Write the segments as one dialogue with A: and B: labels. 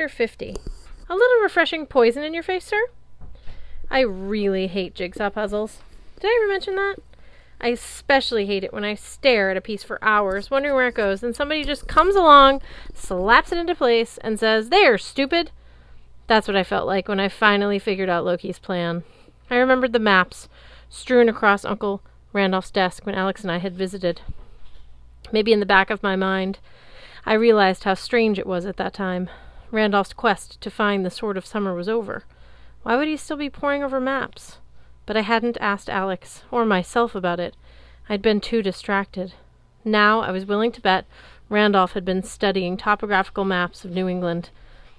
A: Chapter 50. A little refreshing poison in your face, sir? I really hate jigsaw puzzles. Did I ever mention that? I especially hate it when I stare at a piece for hours, wondering where it goes, and somebody just comes along, slaps it into place, and says, "There, stupid!" That's what I felt like when I finally figured out Loki's plan. I remembered the maps strewn across Uncle Randolph's desk when Alex and I had visited. Maybe in the back of my mind, I realized how strange it was at that time. Randolph's quest to find the Sword of Summer was over. Why would he still be poring over maps? But I hadn't asked Alex or myself about it. I'd been too distracted. Now I was willing to bet Randolph had been studying topographical maps of New England.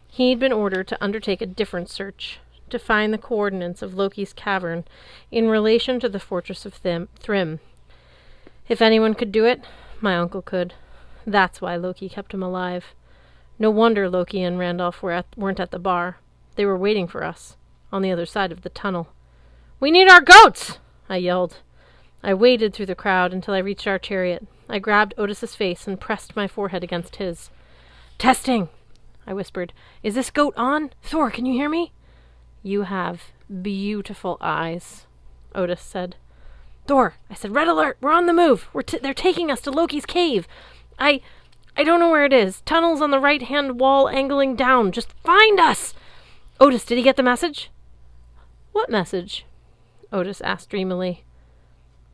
A: He'd been ordered to undertake a different search, to find the coordinates of Loki's cavern in relation to the fortress of Thrym. If anyone could do it, my uncle could. That's why Loki kept him alive. No wonder Loki and Randolph weren't at the bar. They were waiting for us, on the other side of the tunnel. "We need our goats!" I yelled. I waded through the crowd until I reached our chariot. I grabbed Otis's face and pressed my forehead against his. "Testing," I whispered. "Is this goat on? Thor, can you hear me?" "You have beautiful eyes," Otis said. "Thor," I said, "red alert! We're on the move! They're taking us to Loki's cave! I don't know where it is. Tunnel's on the right-hand wall angling down. Just find us!" "Otis, did he get the message?" "What message?" Otis asked dreamily.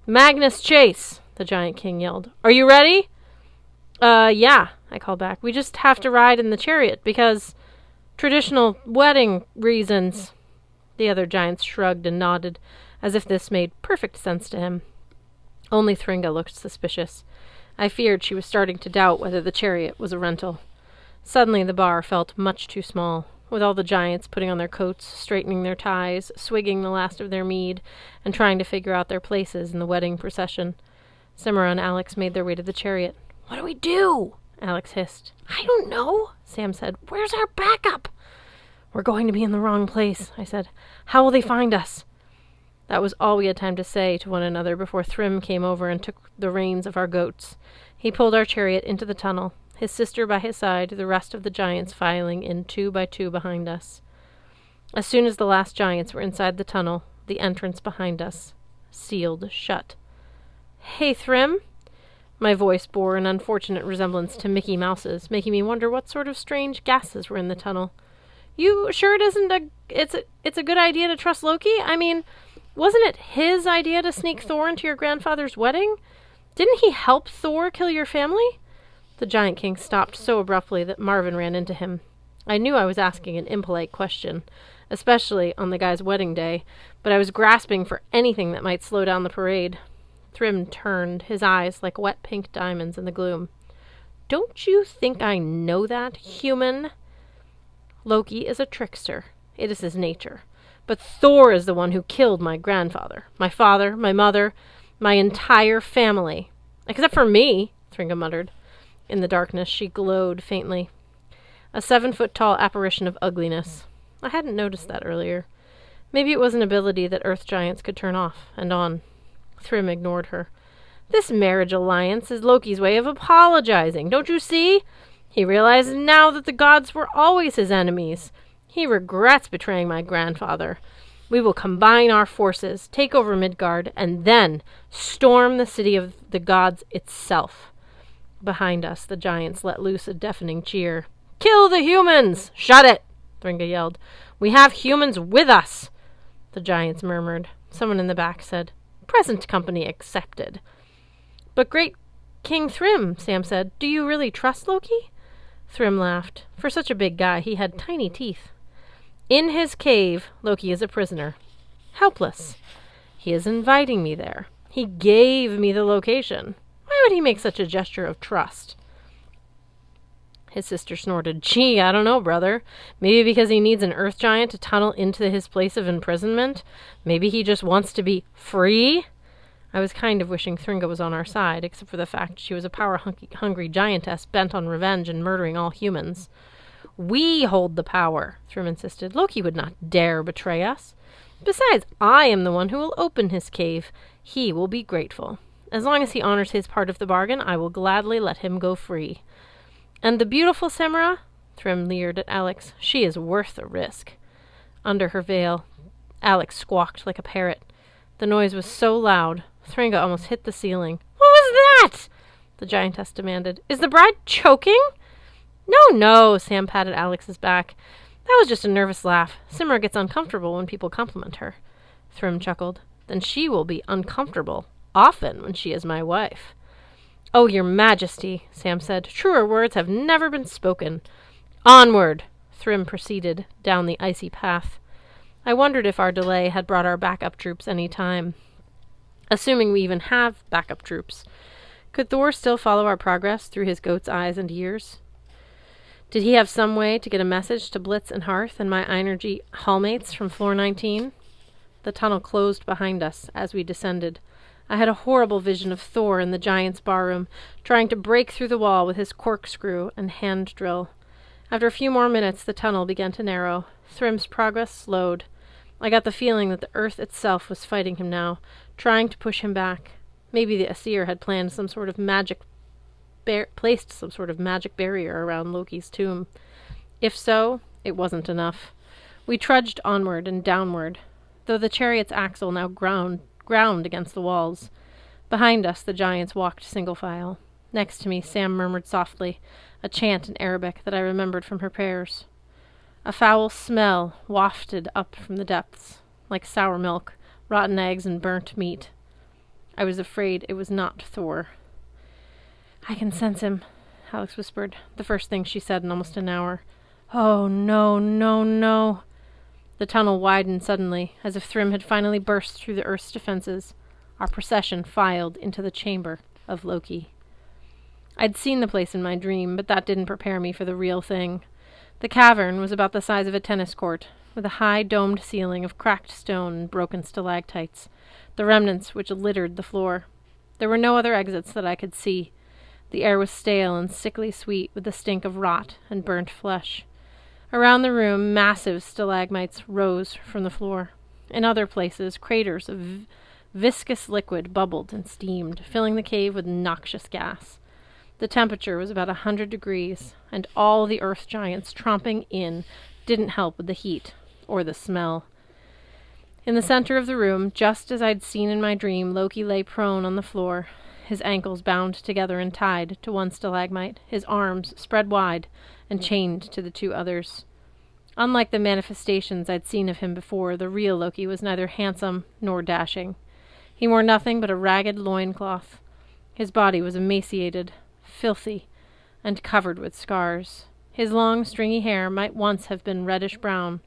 A: "Magnus Chase," the Giant King yelled. "Are you ready?" Yeah," I called back. "We just have to ride in the chariot because traditional wedding reasons." The other giants shrugged and nodded, as if this made perfect sense to him. Only Thringa looked suspicious. I feared she was starting to doubt whether the chariot was a rental. Suddenly the bar felt much too small, with all the giants putting on their coats, straightening their ties, swigging the last of their mead, and trying to figure out their places in the wedding procession. Simra and Alex made their way to the chariot. "What do we do?" Alex hissed. "I don't know," Sam said. "Where's our backup?" "We're going to be in the wrong place," I said. "How will they find us?" That was all we had time to say to one another before Thrym came over and took the reins of our goats. He pulled our chariot into the tunnel, his sister by his side, the rest of the giants filing in 2 by 2 behind us. As soon as the last giants were inside the tunnel, the entrance behind us sealed shut. "Hey, Thrym!" My voice bore an unfortunate resemblance to Mickey Mouse's, making me wonder what sort of strange gases were in the tunnel. "You sure it isn't it's a good idea to trust Loki? I mean, wasn't it his idea to sneak Thor into your grandfather's wedding? Didn't he help Thor kill your family?" The Giant King stopped so abruptly that Marvin ran into him. I knew I was asking an impolite question, especially on the guy's wedding day, but I was grasping for anything that might slow down the parade. Thrym turned, his eyes like wet pink diamonds in the gloom. "Don't you think I know that, human? Loki is a trickster. It is his nature. But Thor is the one who killed my grandfather, my father, my mother, my entire family. Except for me," Thringa muttered. In the darkness, she glowed faintly. A 7-foot-tall apparition of ugliness. I hadn't noticed that earlier. Maybe it was an ability that Earth giants could turn off and on. Thrym ignored her. "This marriage alliance is Loki's way of apologizing, don't you see? He realizes now that the gods were always his enemies. He regrets betraying my grandfather. We will combine our forces, take over Midgard, and then storm the city of the gods itself." Behind us, the giants let loose a deafening cheer. "Kill the humans! Shut it!" Thringa yelled. "We have humans with us!" The giants murmured. Someone in the back said, "Present company accepted." "But great King Thrym," Sam said, "do you really trust Loki?" Thrym laughed. For such a big guy, he had tiny teeth. "In his cave, Loki is a prisoner. Helpless. He is inviting me there. He gave me the location. Why would he make such a gesture of trust?" His sister snorted. "Gee, I don't know, brother. Maybe because he needs an earth giant to tunnel into his place of imprisonment. Maybe he just wants to be free." I was kind of wishing Thringa was on our side, except for the fact she was a power-hungry giantess bent on revenge and murdering all humans. "We hold the power," Thrym insisted. "Loki would not dare betray us. Besides, I am the one who will open his cave. He will be grateful. As long as he honors his part of the bargain, I will gladly let him go free. And the beautiful Simra?" Thrym leered at Alex. "She is worth the risk." Under her veil, Alex squawked like a parrot. The noise was so loud, Thringa almost hit the ceiling. "What was that?" the giantess demanded. "Is the bride choking?" "No, no," Sam patted Alex's back. "That was just a nervous laugh. Simra gets uncomfortable when people compliment her." Thrym chuckled. "Then she will be uncomfortable often when she is my wife." "Oh, your majesty," Sam said. "Truer words have never been spoken." "Onward!" Thrym proceeded down the icy path. I wondered if our delay had brought our backup troops any time. Assuming we even have backup troops, could Thor still follow our progress through his goat's eyes and ears? Did he have some way to get a message to Blitz and Hearth and my Einergy hallmates from floor 19? The tunnel closed behind us as we descended. I had a horrible vision of Thor in the giant's barroom, trying to break through the wall with his corkscrew and hand drill. After a few more minutes, the tunnel began to narrow. Thrym's progress slowed. I got the feeling that the earth itself was fighting him now, trying to push him back. Maybe the Aesir had planned some sort of placed some sort of magic barrier around Loki's tomb. If so, it wasn't enough. We trudged onward and downward, though the chariot's axle now ground against the walls. Behind us, the giants walked single file. Next to me, Sam murmured softly, a chant in Arabic that I remembered from her prayers. A foul smell wafted up from the depths, like sour milk, rotten eggs, and burnt meat. I was afraid it was not Thor. "I can sense him," Alex whispered, the first thing she said in almost an hour. "Oh, no, no, no." The tunnel widened suddenly, as if Thrym had finally burst through the earth's defenses. Our procession filed into the chamber of Loki. I'd seen the place in my dream, but that didn't prepare me for the real thing. The cavern was about the size of a tennis court, with a high domed ceiling of cracked stone and broken stalactites, the remnants which littered the floor. There were no other exits that I could see. The air was stale and sickly sweet, with the stink of rot and burnt flesh. Around the room, massive stalagmites rose from the floor. In other places, craters of viscous liquid bubbled and steamed, filling the cave with noxious gas. The temperature was about 100 degrees, and all the earth giants tromping in didn't help with the heat or the smell. In the center of the room, just as I'd seen in my dream, Loki lay prone on the floor, his ankles bound together and tied to one stalagmite, his arms spread wide and chained to the two others. Unlike the manifestations I'd seen of him before, the real Loki was neither handsome nor dashing. He wore nothing but a ragged loincloth. His body was emaciated, filthy, and covered with scars. His long, stringy hair might once have been reddish-brown,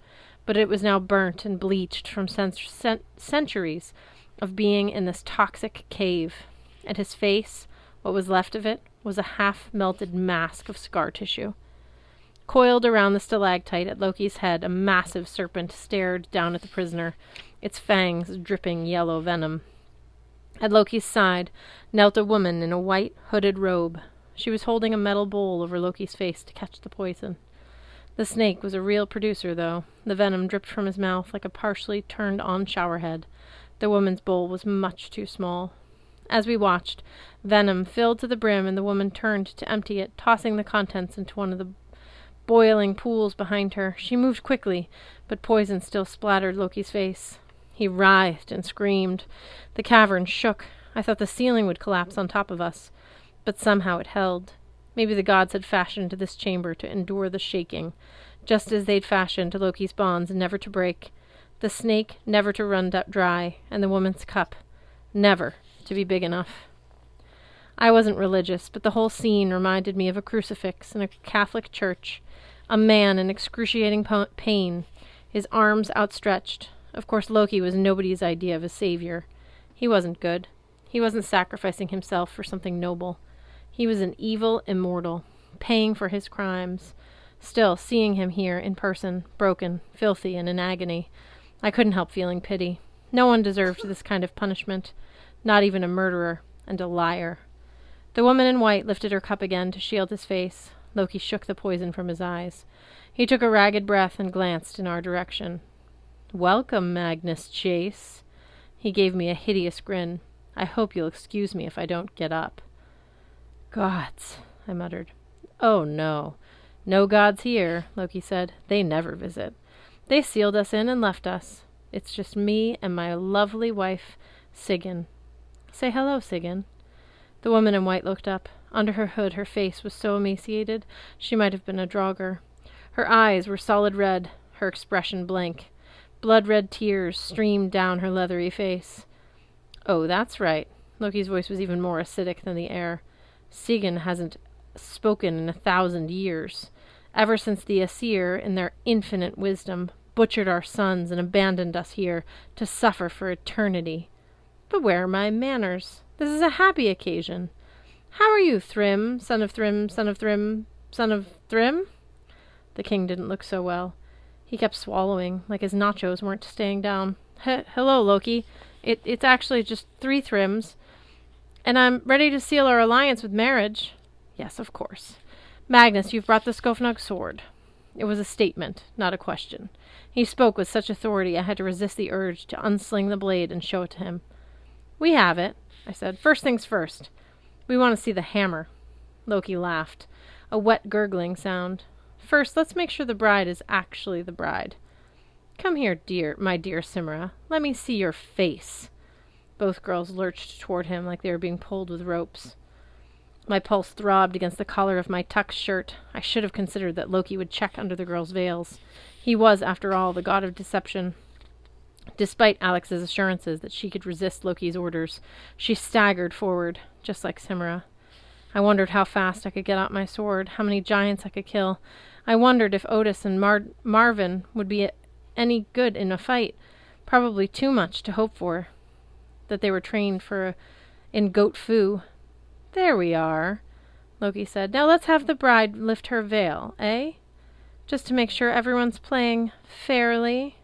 A: but it was now burnt and bleached from centuries of being in this toxic cave, and his face, what was left of it, was a half-melted mask of scar tissue. Coiled around the stalactite at Loki's head, a massive serpent stared down at the prisoner, its fangs dripping yellow venom. At Loki's side knelt a woman in a white, hooded robe. She was holding a metal bowl over Loki's face to catch the poison. The snake was a real producer, though. The venom dripped from his mouth like a partially turned-on showerhead. The woman's bowl was much too small. As we watched, venom filled to the brim, and the woman turned to empty it, tossing the contents into one of the boiling pools behind her. She moved quickly, but poison still splattered Loki's face. He writhed and screamed. The cavern shook. I thought the ceiling would collapse on top of us, but somehow it held. Maybe the gods had fashioned this chamber to endure the shaking, just as they'd fashioned Loki's bonds never to break, the snake never to run dry, and the woman's cup never to be big enough. I wasn't religious, but the whole scene reminded me of a crucifix in a Catholic church, a man in excruciating pain, his arms outstretched. Of course, Loki was nobody's idea of a savior. He wasn't good. He wasn't sacrificing himself for something noble. He was an evil immortal, paying for his crimes. Still, seeing him here in person, broken, filthy, and in agony, I couldn't help feeling pity. No one deserved this kind of punishment, not even a murderer and a liar. The woman in white lifted her cup again to shield his face. Loki shook the poison from his eyes. He took a ragged breath and glanced in our direction. "Welcome, Magnus Chase." He gave me a hideous grin. "I hope you'll excuse me if I don't get up." "Gods," I muttered. "Oh, no. No gods here, Loki said. They never visit. They sealed us in and left us. It's just me and my lovely wife, Sigyn. Say hello, Sigyn. The woman in white looked up. Under her hood, her face was so emaciated she might have been a draugr. Her eyes were solid red, her expression blank. Blood-red tears streamed down her leathery face. Oh, that's right. Loki's voice was even more acidic than the air. Sigyn hasn't spoken in 1,000 years. Ever since the Aesir, in their infinite wisdom, butchered our sons and abandoned us here to suffer for eternity. But where are my manners? This is a happy occasion. How are you, Thrym, son of Thrym, son of Thrym, son of Thrym? The king didn't look so well. He kept swallowing, like his nachos weren't staying down. Hello, Loki. It's actually just 3 Thryms, and I'm ready to seal our alliance with marriage. Yes, of course. Magnus, you've brought the Skofnug sword. It was a statement, not a question. He spoke with such authority I had to resist the urge to unsling the blade and show it to him. We have it, I said. First things first. We want to see the hammer. Loki laughed, a wet gurgling sound. First, let's make sure the bride is actually the bride. Come here, my dear Simra. Let me see your face. Both girls lurched toward him like they were being pulled with ropes. My pulse throbbed against the collar of my tucked shirt. I should have considered that Loki would check under the girls' veils. He was, after all, the god of deception. Despite Alex's assurances that she could resist Loki's orders, she staggered forward, just like Simra. I wondered how fast I could get out my sword, how many giants I could kill. I wondered if Otis and Marvin would be any good in a fight. Probably too much to hope for. That they were trained in goat foo. There we are, Loki said. Now let's have the bride lift her veil, eh? Just to make sure everyone's playing fairly.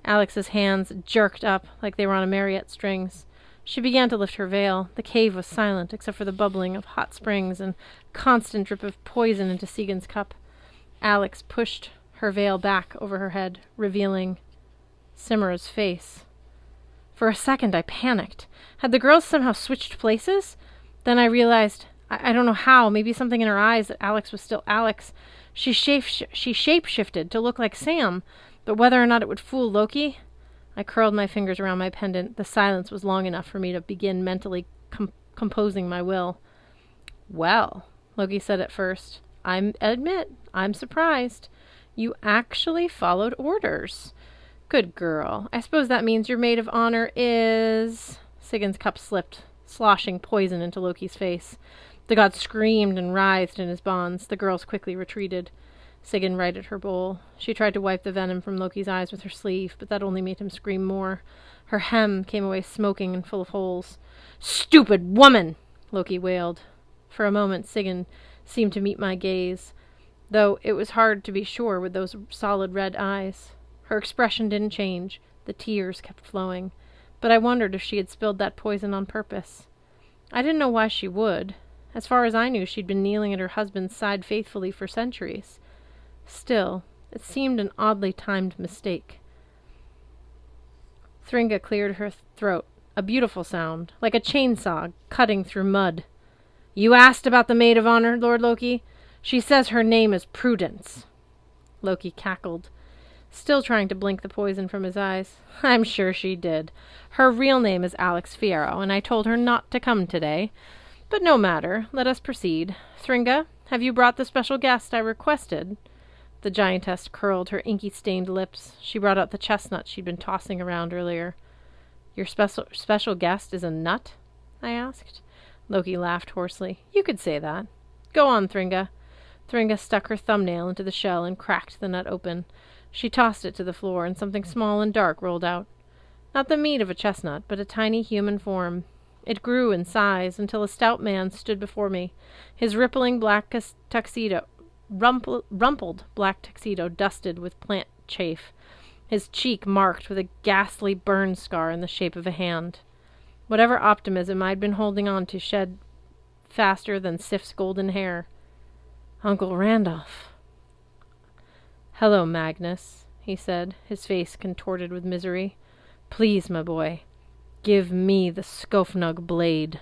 A: Alex's hands jerked up like they were on a Mariette strings. She began to lift her veil. The cave was silent, except for the bubbling of hot springs and constant drip of poison into Sigyn's cup. Alex pushed her veil back over her head, revealing Simra's face. For a second, I panicked. Had the girls somehow switched places? Then I realized, I don't know how, maybe something in her eyes, that Alex was still Alex. She shape-shifted to look like Sam, but whether or not it would fool Loki... I curled my fingers around my pendant. The silence was long enough for me to begin mentally composing my will. Well, Loki said at first, I admit, I'm surprised. You actually followed orders. Good girl. I suppose that means your maid of honor is... Sigyn's cup slipped, sloshing poison into Loki's face. The god screamed and writhed in his bonds. The girls quickly retreated. Sigyn righted her bowl. She tried to wipe the venom from Loki's eyes with her sleeve, but that only made him scream more. Her hem came away smoking and full of holes. Stupid woman! Loki wailed. For a moment, Sigyn seemed to meet my gaze, though it was hard to be sure with those solid red eyes. Her expression didn't change. The tears kept flowing. But I wondered if she had spilled that poison on purpose. I didn't know why she would. As far as I knew, she'd been kneeling at her husband's side faithfully for centuries. Still, it seemed an oddly timed mistake. Thringa cleared her throat, a beautiful sound, like a chainsaw cutting through mud. You asked about the maid of honor, Lord Loki? She says her name is Prudence. Loki cackled, still trying to blink the poison from his eyes. I'm sure she did. Her real name is Alex Fierro, and I told her not to come today. But no matter. Let us proceed. Thringa, have you brought the special guest I requested? The giantess curled her inky-stained lips. She brought out the chestnut she'd been tossing around earlier. Your special guest is a nut? I asked. Loki laughed hoarsely. You could say that. Go on, Thringa. Thringa stuck her thumbnail into the shell and cracked the nut open. She tossed it to the floor, and something small and dark rolled out. Not the meat of a chestnut, but a tiny human form. It grew in size until a stout man stood before me, his rippling black tuxedo... rumpled black tuxedo dusted with plant chafe, his cheek marked with a ghastly burn scar in the shape of a hand. Whatever optimism I'd been holding on to shed faster than Sif's golden hair. Uncle Randolph. Hello, Magnus, he said, his face contorted with misery. Please, my boy, give me the Skofnug blade.